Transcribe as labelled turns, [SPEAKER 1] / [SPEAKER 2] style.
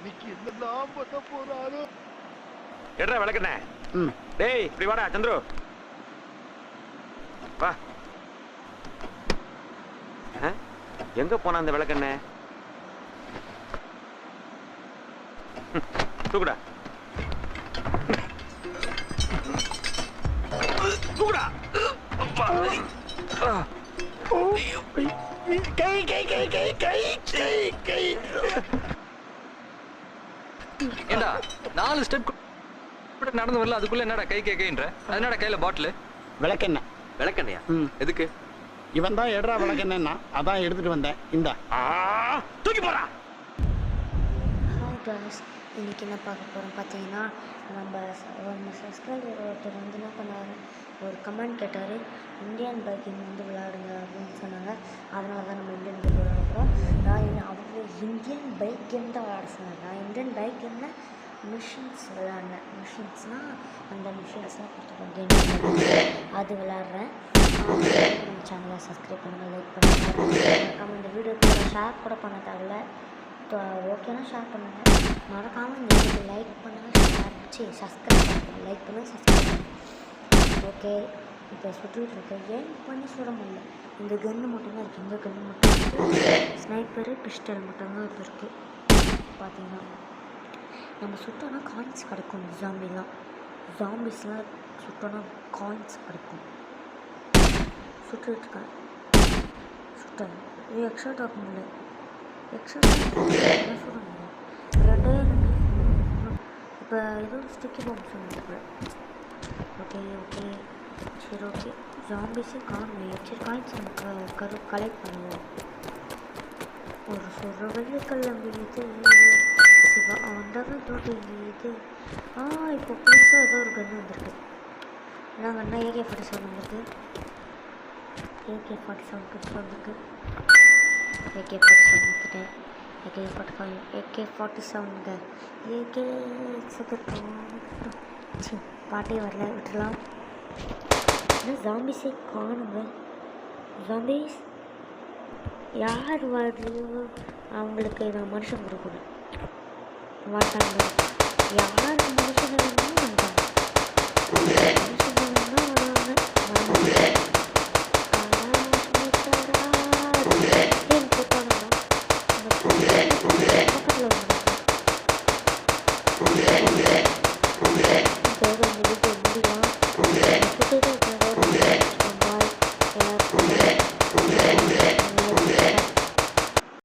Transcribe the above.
[SPEAKER 1] இன்னைக்கு என்னெல்லாம் பண்ண போறாரோ.
[SPEAKER 2] எட்ரா விளக்கண்ணே. டேய் இப்படி வாடா சந்துரு. வா. எங்க போனா அந்த விளக்கண்ணே? தூக்குடா தூக்குடா. கை கை கை கை கை கை கை.
[SPEAKER 3] ஏண்டா 4 ஸ்டெப் நடந்து வரல, அதுக்குள்ள என்னடா கை கை கைன்ற? அதனடா கையில பாட்டில்
[SPEAKER 2] விளக்கெண்ண. விளக்கெண்ணையா? எதுக்கு?
[SPEAKER 1] இவன் தான் எடுறா விளக்கெண்ணா, அதான் எடுத்துட்டு வந்தேன். இந்த
[SPEAKER 2] தூக்கி போறா.
[SPEAKER 4] ஹாய் காய்ஸ், இன்றைக்கி என்ன பார்க்க போகிறோம் பார்த்தீங்கன்னா, நம்ம சப்ஸ்கிரைபர் ஒருத்தர் வந்து என்ன பண்ணார், ஒரு கமெண்ட் கேட்டார், இந்தியன் பைக்கிங் வந்து விளையாடுங்க அப்படின்னு சொன்னாங்க. அதனால தான் நம்ம இந்தியன் பைக் விளையாட போகிறோம். நான் அவங்க இந்தியன் பைக் கேம் தான் விளையாட சொன்னேன். நான் இந்தியன் பைக் கேமில் மிஷின்ஸ் விளையாடினேன். மிஷின்ஸ்னால் அந்த மிஷின்ஸ்லாம் கொடுத்துருக்கோம் கேம், அது விளையாடுறேன். நம்ம சேனலை சப்ஸ்கிரைப் பண்ணுங்கள், லைக் பண்ணுங்கள், நம்ம இந்த வீடியோக்கு ஷேர் கூட பண்ண தேவையில்ல. ஓகேனா ஷேர் பண்ணுங்கள், மறக்காமல் இந்த வீடியோ லைக் பண்ணுங்கள், சப்ஸ்கிரைப் பண்ணுங்கள், லைக் பண்ணுங்கள், சப்ஸ்கிரைப் பண்ணுங்கள். ஓகே, இப்போ சுற்றிட்டு இருக்கேன். ஏன் பண்ணி சுட முடியல, இந்த கன்று மட்டும்தான் இருக்குது. இந்த கன்று மட்டும் இருக்குது, ஸ்னைப்பரு பிஸ்டல் மட்டும்தான் இப்போ இருக்குது. பார்த்தீங்கன்னா நம்ம சுட்டோன்னா காயின்ஸ் கிடைக்கும். ஜாம்பிஸ்லாம் சுட்டோன்னா காயின்ஸ் கிடைக்கும். சுட்டுருக்கேன், சுட்டேன். இது எக்ஸ்ட்ரா டாக் முடியல, எக்ஸ்ட்ரா என்ன சொல்ல முடியும். 2 இப்போ ஏதோ ஸ்டிக்கி பாம்பு சொன்னது. ஓகே ஓகே சரி, ஓகே. ஜாம்பிஸே காணலையே. சரி, காயின்ஸ் நம்ம கலெக்ட் பண்ணுவோம். ஒரு சொல்கிற வெள்ளிக்கல்ல மீது சிவா வந்தாலும் தோட்டிது. இப்போ புதுசாக ஏதோ ஒரு கன்று வந்திருக்கு. என்ன கண்ணா? AK-47 வந்திருக்கு. AK-47 புதுசாக வந்திருக்கு. AK-47 எடுத்துட்டேன். AK-47ங்க. பாட்டே வரல, விட்டுலாம். ஆனால் ஜாம்பிஸே காணுங்க. ஜாம்பிஸ் யார் வருது? அவங்களுக்கு நான் மனுஷன் கொடுக்கணும். வாட்டாங்க யார் மனுஷங்க வேணும்னா வந்தாங்க, மனுஷங்க வேணும்னா வருவாங்க.